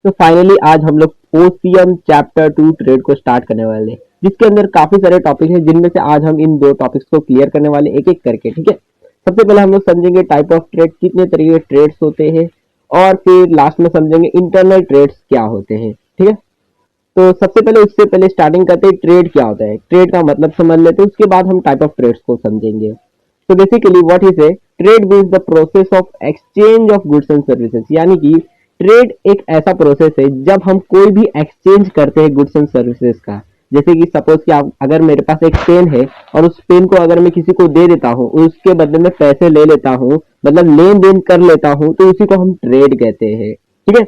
तो फाइनली आज हम लोग ओसीएम चैप्टर 2 ट्रेड को स्टार्ट करने वाले हैं, जिसके अंदर काफी सारे टॉपिक हैं, जिनमें से आज हम इन दो टॉपिक्स को क्लियर करने वाले एक एक करके। ठीक है, सबसे पहले हम लोग समझेंगे टाइप ऑफ ट्रेड, कितने तरीके के ट्रेड्स होते हैं, और फिर लास्ट में समझेंगे इंटरनल ट्रेड्स क्या होते हैं। ठीक है, तो सबसे पहले उससे पहले स्टार्टिंग करते हैं ट्रेड क्या होता है, ट्रेड का मतलब समझ लेते हैं, उसके बाद हम टाइप ऑफ ट्रेड्स को समझेंगे। तो basically what is a trade means the process of exchange of goods and services, यानी कि ट्रेड एक ऐसा प्रोसेस है जब हम कोई भी एक्सचेंज करते हैं गुड्स एंड सर्विसेज का। जैसे कि सपोज कि आप अगर मेरे पास एक पेन है और उस पेन को अगर मैं किसी को दे देता हूँ, उसके बदले में पैसे ले लेता हूँ, मतलब लेन देन कर लेता हूँ, तो उसी को हम ट्रेड कहते हैं। ठीक है,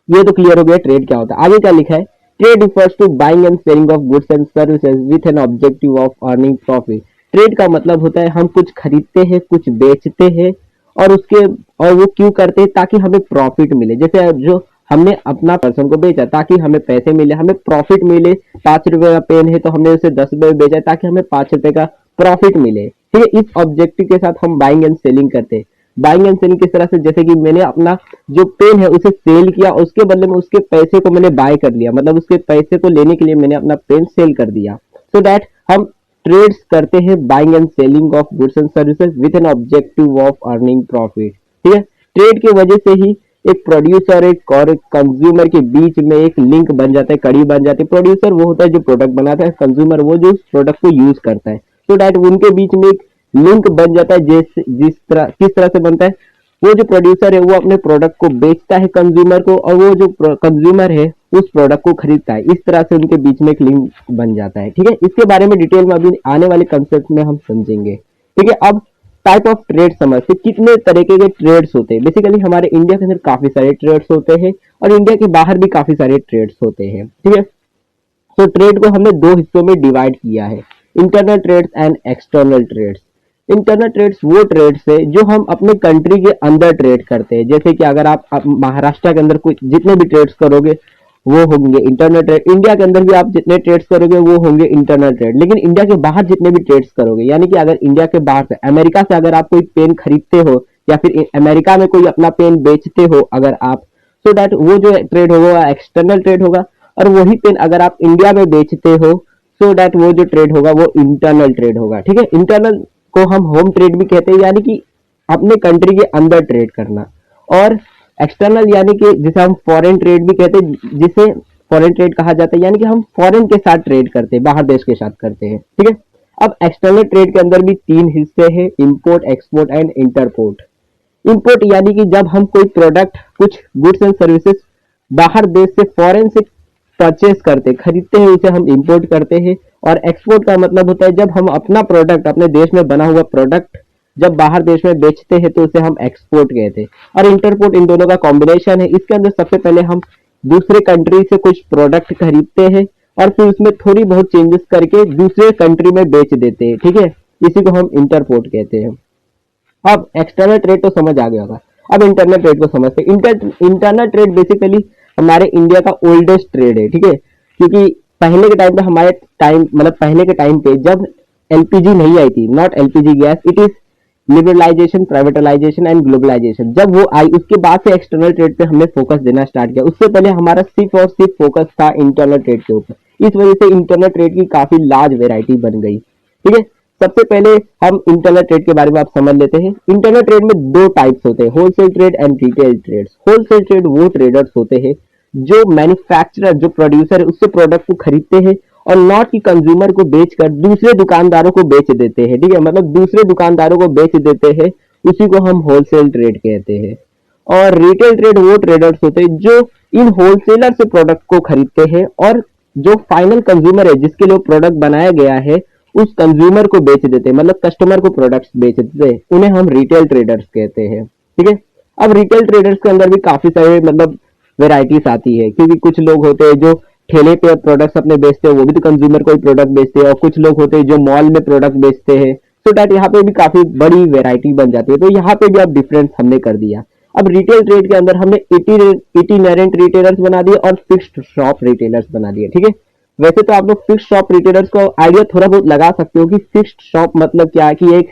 ये तो क्लियर हो गया ट्रेड क्या होता है। आगे क्या लिखा है, trade refers to buying and selling of goods and services with an objective of earning profit. Trade का मतलब होता है हम कुछ खरीदते हैं, कुछ बेचते हैं, और उसके और वो क्यों करते हैं, ताकि हमें प्रॉफिट मिले। जैसे जो हमने अपना पर्सन को बेचा ताकि हमें पैसे मिले, हमें प्रॉफिट मिले। 5 रुपए का पेन है तो हमने उसे 10 रुपए में बेचा ताकि हमें 5 रुपए का प्रॉफिट मिले। ठीक है, इस ऑब्जेक्टिव के साथ हम बाइंग एंड सेलिंग करते हैं। बाइंग एंड सेलिंग किस तरह से, जैसे कि मैंने अपना जो पेन है उसे सेल किया, उसके बदले में उसके पैसे को मैंने बाय कर लिया, मतलब उसके पैसे को लेने के लिए मैंने अपना पेन सेल कर दिया। सो दैट हम ट्रेड्स करते हैं buying and selling of goods and services with N objective of earning profit. ठीक है, ट्रेड की वजह से ही एक प्रोड्यूसर और कंज्यूमर के बीच में एक लिंक बन जाता है, कड़ी बन जाती है। प्रोड्यूसर वो होता है जो प्रोडक्ट बनाता है, कंज्यूमर वो जो प्रोडक्ट को यूज करता है। सो दैट उनके बीच में एक लिंक बन जाता है। जिस तरह किस तरह से बनता है, वो जो प्रोड्यूसर है वो अपने प्रोडक्ट को बेचता है कंज्यूमर को, और वो जो कंज्यूमर है उस प्रोडक्ट को खरीदता है। इस तरह से उनके बीच में एक लिंक बन जाता है। ठीक है, इसके बारे में डिटेल में अभी आने वाले कंसेप्ट में हम समझेंगे। ठीक है, अब टाइप ऑफ ट्रेड समझते, कितने तरीके के ट्रेड्स होते हैं। बेसिकली हमारे इंडिया के अंदर काफी सारे ट्रेड्स होते हैं, और इंडिया के बाहर भी काफी सारे ट्रेड्स होते हैं। ठीक है, तो ट्रेड को हमने दो हिस्सों में डिवाइड किया है, internal trades and external trades. Internal trades वो ट्रेड्स है जो हम अपने कंट्री के अंदर ट्रेड करते हैं। जैसे कि अगर आप महाराष्ट्र के अंदर कुछ जितने भी ट्रेड्स करोगे वो होंगे इंटरनल ट्रेड, इंडिया के अंदर भी आप जितने ट्रेड्स करोगे वो होंगे इंटरनल ट्रेड। लेकिन इंडिया के बाहर जितने भी ट्रेड्स करोगे, यानी कि अगर इंडिया के बाहर से अमेरिका से अगर आप कोई पेन खरीदते हो, या फिर अमेरिका में कोई अपना पेन बेचते हो अगर आप, सो दैट वो जो ट्रेड होगा एक्सटर्नल ट्रेड होगा। और वही पेन अगर आप इंडिया में बेचते हो, सो दैट वो जो ट्रेड होगा वो इंटरनल ट्रेड होगा। ठीक है, इंटरनल को हम होम ट्रेड भी कहते हैं, यानी कि अपने कंट्री के अंदर ट्रेड करना। और एक्सटर्नल यानी कि जिसे हम फॉरेन ट्रेड भी कहते हैं, जिसे फॉरेन ट्रेड कहा जाता है, यानी कि हम फॉरेन के साथ ट्रेड करते हैं, बाहर देश के साथ करते हैं। ठीक है, अब एक्सटर्नल ट्रेड के अंदर भी 3 हिस्से हैं, import, export and interport. Import यानी कि जब हम कोई प्रोडक्ट, कुछ गुड्स एंड सर्विसेज बाहर देश से, फॉरेन से परचेस करते, खरीदते हैं, उसे हम इंपोर्ट करते हैं। और एक्सपोर्ट का मतलब होता है जब हम अपना प्रोडक्ट, अपने देश में बना हुआ प्रोडक्ट जब बाहर देश में बेचते हैं तो उसे हम एक्सपोर्ट कहते हैं। और इंटरपोर्ट इन दोनों का कॉम्बिनेशन है। इसके अंदर सबसे पहले हम दूसरे कंट्री से कुछ प्रोडक्ट खरीदते हैं और फिर उसमें थोड़ी बहुत चेंजेस करके दूसरे कंट्री में बेच देते हैं। ठीक है, इसी को हम इंटरपोर्ट कहते हैं। अब एक्सटर्नल ट्रेड तो समझ आ गया होगा, अब इंटरनल ट्रेड को समझते हैं। इंटरनल ट्रेड बेसिकली हमारे इंडिया का ओल्डेस्ट ट्रेड है। ठीक है, क्योंकि पहले के टाइम पे, हमारे टाइम मतलब पहले के टाइम पे जब एलपीजी नहीं आई थी, not LPG gas, it is liberalisation, privatisation and globalisation, जब वो आई उसके बाद से एक्सटर्नल ट्रेड पे हमने फोकस देना स्टार्ट किया। उससे पहले हमारा सिर्फ और सिर्फ फोकस था इंटरनल ट्रेड के ऊपर। इस वजह से इंटरनल ट्रेड की काफी लार्ज वेराइटी बन गई। ठीक है, सबसे पहले हम इंटरनल ट्रेड के बारे में आप समझ लेते हैं। इंटरनल ट्रेड में दो टाइप्स होते हैं, wholesale trade and retail trade. Wholesale trade वो ट्रेडर्स होते हैं जो मैन्युफैक्चरर, जो प्रोड्यूसर है, उससे प्रोडक्ट को खरीदते हैं और नॉट की कंज्यूमर को बेचकर दूसरे दुकानदारों को बेच देते हैं। ठीक है, मतलब दूसरे दुकानदारों को बेच देते हैं, उसी को हम होलसेल ट्रेड कहते हैं। और रिटेल ट्रेड वो ट्रेडर्स होते हैं जो इन होलसेलर से प्रोडक्ट को खरीदते हैं और जो फाइनल कंज्यूमर है, जिसके लिए प्रोडक्ट बनाया गया है, उस कंज्यूमर को बेच देते हैं, मतलब कस्टमर को प्रोडक्ट्स बेच देते हैं। उन्हें हम रिटेल ट्रेडर्स कहते हैं। ठीक है, अब रिटेल ट्रेडर्स के अंदर भी काफी सारे मतलब वेराइटीज आती है, क्योंकि कुछ लोग होते हैं जो ठेले पे प्रोडक्ट्स अपने बेचते हैं, वो भी तो कंज्यूमर को ही प्रोडक्ट बेचते हैं। और कुछ लोग होते हैं जो मॉल में प्रोडक्ट बेचते हैं। सो दैट यहाँ पे भी काफी बड़ी वेराइटी बन जाती है। तो यहाँ पे भी अब डिफरेंस हमने कर दिया। अब रिटेल ट्रेड के अंदर हमने इटिनेरेंट रिटेलर्स बना दिए और फिक्स्ड शॉप रिटेलर्स बना दिए। ठीक है, वैसे तो आप लोग फिक्स्ड शॉप रिटेलर्स को आइडिया थोड़ा बहुत लगा सकते हो कि फिक्स्ड शॉप मतलब क्या है, कि एक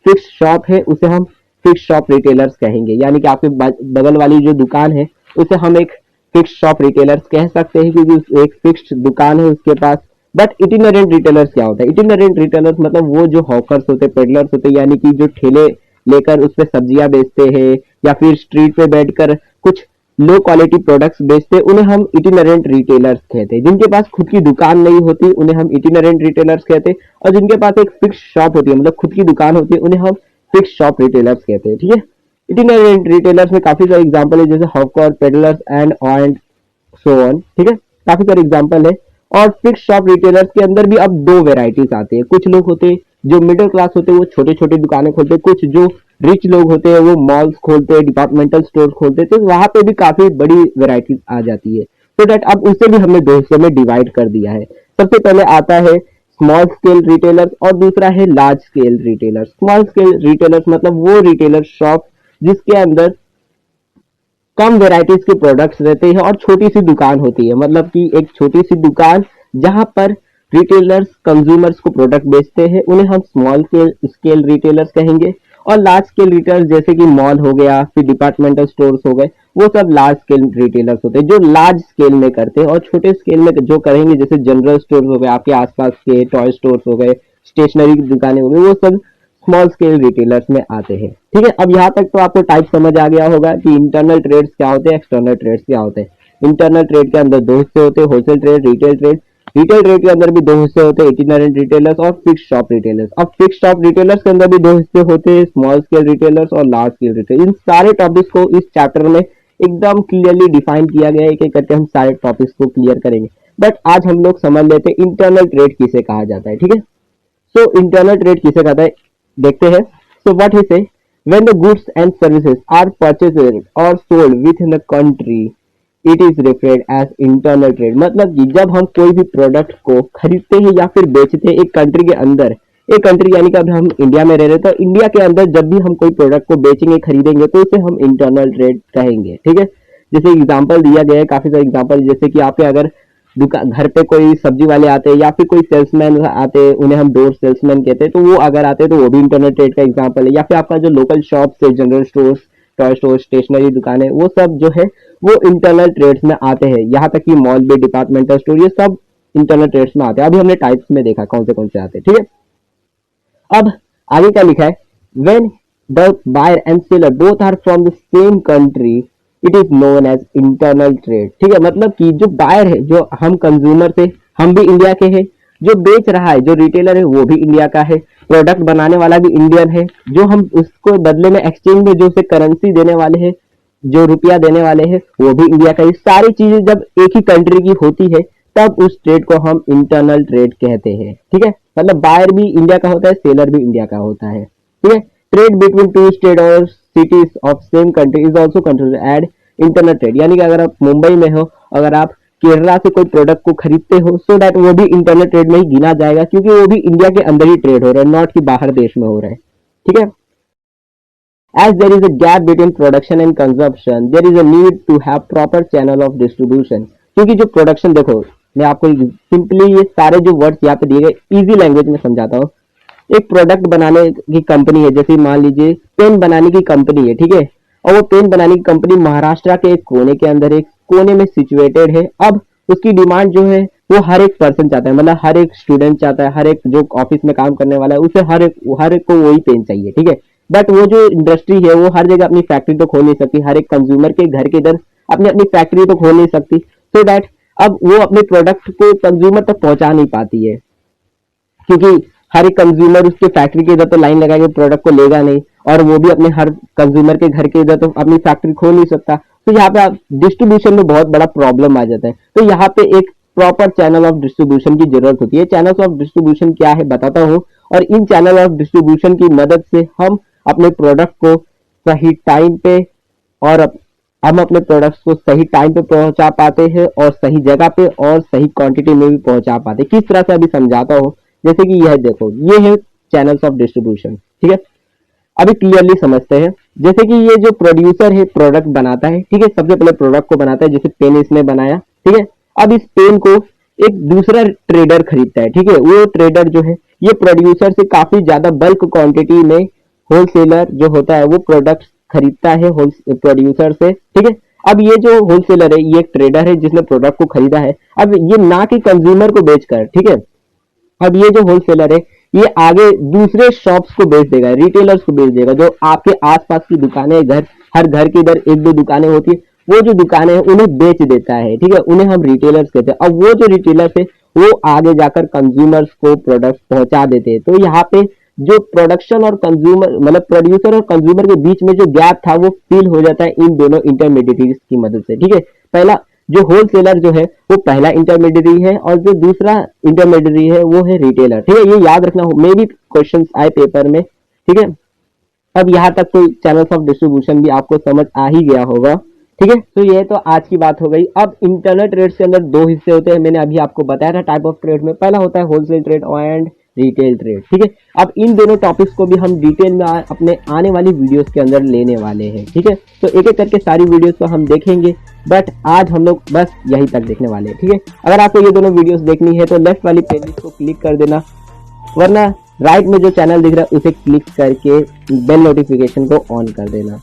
फिक्स्ड शॉप है उसे हम फिक्स्ड शॉप रिटेलर्स कहेंगे, यानी कि आपके बगल वाली जो दुकान है उसे हम एक फिक्स शॉप रिटेलर्स कह सकते हैं क्योंकि एक फिक्स्ड दुकान है उसके पास। बट इटिनरेंट रिटेलर्स क्या होता है? इटिनरेंट रिटेलर्स मतलब वो जो हॉकर्स होते, पेडलर्स होते, यानी कि जो ठेले लेकर उसपे सब्जियां बेचते हैं या फिर स्ट्रीट पे बैठकर कुछ लो क्वालिटी प्रोडक्ट्स बेचते हैं, उन्हें हम इटिनरेंट रिटेलर्स कहते हैं। जिनके पास खुद की दुकान नहीं होती उन्हें हम इटिनरेंट रिटेलर्स कहते हैं, और जिनके पास एक फिक्स शॉप होती है मतलब खुद की दुकान होती है उन्हें हम फिक्स शॉप रिटेलर्स कहते हैं। ठीक है, इटिनरेंट रिटेलर्स में काफी सारे एग्जांपल है, जैसे hawker, peddlers and so on. ठीक है, काफी सारे एग्जांपल है। और फिक्स शॉप रिटेलर्स के अंदर भी अब दो वेराइटीज आते हैं। कुछ लोग होते हैं जो मिडिल क्लास होते हैं वो छोटे छोटे दुकानें खोलते हैं, कुछ जो रिच लोग होते हैं वो मॉल्स खोलते हैं, डिपार्टमेंटल स्टोर खोलते हैं, तो वहां पे भी काफी बड़ी वेराइटीज आ जाती है। तो डेट अब उसे भी हमने दो हिस्सों में डिवाइड कर दिया है। सबसे पहले आता है स्मॉल स्केल रिटेलर्स और दूसरा है large scale retailers. Small scale retailers मतलब वो रिटेलर शॉप जिसके अंदर कम वेराइटीज के प्रोडक्ट्स रहते हैं और छोटी सी दुकान होती है, मतलब कि एक छोटी सी दुकान जहां पर रिटेलर्स कंज्यूमर्स को प्रोडक्ट बेचते हैं, उन्हें हम स्मॉल स्केल रिटेलर्स कहेंगे। और लार्ज स्केल रिटेलर्स जैसे कि मॉल हो गया, फिर डिपार्टमेंटल स्टोर्स हो गए, वो सब लार्ज स्केल रिटेलर्स होते हैं जो लार्ज स्केल में करते हैं। और छोटे स्केल में जो करेंगे जैसे जनरल स्टोर्स हो गए, आपके आसपास के टॉय स्टोर्स हो गए, स्टेशनरी की दुकानें हो गई, वो सब स्मॉल स्केल रिटेलर्स में आते हैं। ठीक है, अब यहाँ तक तो आपको टाइप समझ आ गया होगा कि इंटरनल ट्रेड्स क्या होते हैं, एक्सटर्नल ट्रेड्स क्या होते हैं। इंटरनल ट्रेड के अंदर दो हिस्से होते हैं, wholesale trade, retail trade. Retail trade के अंदर भी दो हिस्से होते हैं, इटिनरेंट रिटेलर्स और फिक्स शॉप रिटेलर्स। अब फिक्स शॉप रिटेलर्स के अंदर भी दो हिस्से होते हैं, स्मॉल स्केल रिटेलर्स और लार्ज स्केल रिटेलर। इन सारे टॉपिक्स को इस चैप्टर में एकदम क्लियरली डिफाइन किया गया है, एक एक करके हम सारे टॉपिक्स को क्लियर करेंगे। बट आज हम लोग समझ लेते हैं इंटरनल ट्रेड किसे कहा जाता है। ठीक है, सो इंटरनल ट्रेड किसे कहता है देखते हैं। So what he say? When the goods and services are purchased or sold within the country, it is referred as internal trade। मतलब कि जब हम कोई भी प्रोडक्ट को खरीदते हैं या फिर बेचते हैं एक कंट्री के अंदर, एक कंट्री यानी कि अब हम इंडिया में रह रहे हैं तो इंडिया के अंदर जब भी हम कोई प्रोडक्ट को बेचेंगे खरीदेंगे तो उसे हम इंटरनल ट्रेड कहेंगे। ठीक है, जैसे एग्जांपल दिया गया है, काफी सारे एग्जांपल, जैसे कि आपके अगर दुकान घर पे कोई सब्जी वाले आते हैं या फिर कोई सेल्समैन आते हैं, उन्हें हम डोर सेल्समैन कहते हैं, तो वो अगर आते हैं तो वो भी इंटरनल ट्रेड का एग्जांपल है। या फिर आपका जो लोकल शॉप है, general stores, toy store, stationery दुकानें, वो सब जो है वो इंटरनल ट्रेड्स में आते हैं। यहाँ तक कि मॉल भी, डिपार्टमेंटल स्टोर, ये सब इंटरनल ट्रेड्स में आते हैं। अभी हमने टाइप्स में देखा कौन से आते हैं। ठीक है, अब आगे क्या लिखा है, when the buyer and seller both are from the same country it is known as internal trade. ठीक है, मतलब कि जो बायर है, जो हम कंज्यूमर थे, हम भी इंडिया के हैं, जो बेच रहा है, जो रिटेलर है वो भी इंडिया का है, प्रोडक्ट बनाने वाला भी इंडियन है, जो हम उसको बदले में एक्सचेंज में जो उसे करेंसी देने वाले हैं, जो रुपया देने वाले हैं, वो भी इंडिया का है। सारी चीजें जब एक ही कंट्री की होती है तब उस ट्रेड को हम इंटरनल ट्रेड कहते हैं। ठीक है, मतलब बायर भी इंडिया का होता है, सेलर भी इंडिया का होता है। ठीक है, ट्रेड बिटवीन टू स्टेट और cities of same country is also considered as internal trade. यानी कि अगर आप मुंबई में हो, अगर आप केरला से कोई प्रोडक्ट को खरीदते हो, सो दैट वो भी इंटरनल ट्रेड में ही गिना जाएगा, क्योंकि वो भी इंडिया के अंदर ही ट्रेड हो रहा है, नॉट कि बाहर देश में हो रहा है। ठीक है, as there is a gap between production and consumption there is a need to have proper channel of distribution। क्योंकि जो प्रोडक्शन, देखो मैं आपको सिंपली ये सारे जो वर्ड्स यहाँ पे दिए गए इजी लैंग्वेज में समझाता हूँ। एक प्रोडक्ट बनाने की कंपनी है, जैसे मान लीजिए पेन बनाने की कंपनी है, ठीक है, और वो पेन बनाने की कंपनी महाराष्ट्र के एक कोने के अंदर, एक कोने में सिचुएटेड है। अब उसकी डिमांड जो है वो हर एक पर्सन चाहता है, मतलब हर एक स्टूडेंट चाहता है, हर एक जो ऑफिस में काम करने वाला है उसे हर एक को वही पेन चाहिए। ठीक है, बट वो जो इंडस्ट्री है वो हर जगह अपनी फैक्ट्री तो खोल नहीं सकती, हर एक कंज्यूमर के घर के इधर अपनी अपनी फैक्ट्री तो खोल नहीं सकती, सो दैट अब वो अपने प्रोडक्ट को कंज्यूमर तक पहुंचा नहीं पाती है, क्योंकि हर एक कंज्यूमर उसके फैक्ट्री के इधर तो लाइन लगाएगा, प्रोडक्ट को लेगा नहीं, और वो भी अपने हर कंज्यूमर के घर के इधर तो अपनी फैक्ट्री खोल नहीं सकता। तो यहाँ पे आप डिस्ट्रीब्यूशन में बहुत बड़ा प्रॉब्लम आ जाता है। तो यहाँ पे एक प्रॉपर चैनल ऑफ डिस्ट्रीब्यूशन की जरूरत होती है। चैनल्स ऑफ डिस्ट्रीब्यूशन क्या है बताता हूँ, और इन चैनल ऑफ डिस्ट्रीब्यूशन की मदद से हम अपने प्रोडक्ट को सही टाइम पे और हम अपने प्रोडक्ट्स को सही टाइम पे पहुंचा पाते हैं और सही जगह पे और सही क्वांटिटी में भी पहुंचा पाते हैं। किस तरह से अभी समझाता हूँ, जैसे कि यह देखो, ये है चैनल्स ऑफ डिस्ट्रीब्यूशन। ठीक है, अभी क्लियरली समझते हैं। जैसे कि ये जो प्रोड्यूसर है प्रोडक्ट बनाता है, ठीक है, सबसे पहले प्रोडक्ट को बनाता है, जैसे पेन इसने बनाया, ठीक है, अब इस पेन को एक दूसरा ट्रेडर खरीदता है। ठीक है, वो ट्रेडर जो है ये प्रोड्यूसर से काफी ज्यादा बल्क क्वांटिटी में, होलसेलर जो होता है वो प्रोडक्ट खरीदता है प्रोड्यूसर से। ठीक है, अब ये जो होलसेलर है ये एक ट्रेडर है जिसने प्रोडक्ट को खरीदा है, अब ये ना कि कंज्यूमर को बेचकर, ठीक है, अब ये जो होलसेलर है ये आगे दूसरे शॉप्स को बेच देगा, रिटेलर्स को बेच देगा, जो आपके आसपास की दुकानें, घर, हर घर के इधर एक दो दुकानें होती है, वो जो दुकानें हैं उन्हें बेच देता है, ठीक है, उन्हें हम रिटेलर्स कहते हैं। अब वो जो रिटेलर्स है वो आगे जाकर कंज्यूमर्स को प्रोडक्ट पहुंचा देते हैं। तो यहाँ पे जो प्रोडक्शन और कंज्यूमर मतलब प्रोड्यूसर और कंज्यूमर के बीच में जो गैप था वो फिल हो जाता है इन दोनों इंटरमीडिएटरीज की मदद से, ठीक है। पहला जो होलसेलर जो है वो पहला इंटरमीडिएटरी है और जो दूसरा इंटरमीडिएटरी है वो है रिटेलर, ठीक है, ये याद रखना हो, मे भी क्वेश्चंस आए पेपर में, ठीक है। अब यहाँ तक कोई चैनल्स ऑफ डिस्ट्रीब्यूशन भी आपको समझ आ ही गया होगा, ठीक है। तो ये तो आज की बात हो गई। अब इंटरनेट ट्रेड्स के अंदर दो हिस्से होते हैं, मैंने अभी आपको बताया था टाइप ऑफ ट्रेड में, पहला होता है wholesale trade and retail trade, ठीक है। अब इन दोनों टॉपिक्स को भी हम डिटेल में अपने आने वाली वीडियोस के अंदर लेने वाले हैं, ठीक है। तो एक एक करके सारी वीडियोस को हम देखेंगे, बट आज हम लोग बस यहीं तक देखने वाले हैं, ठीक है। अगर आपको ये दोनों वीडियोस देखनी है तो लेफ्ट वाली प्लेलिस्ट को क्लिक कर देना, वरना राइट में जो चैनल दिख रहा है उसे क्लिक करके बेल नोटिफिकेशन को ऑन कर देना।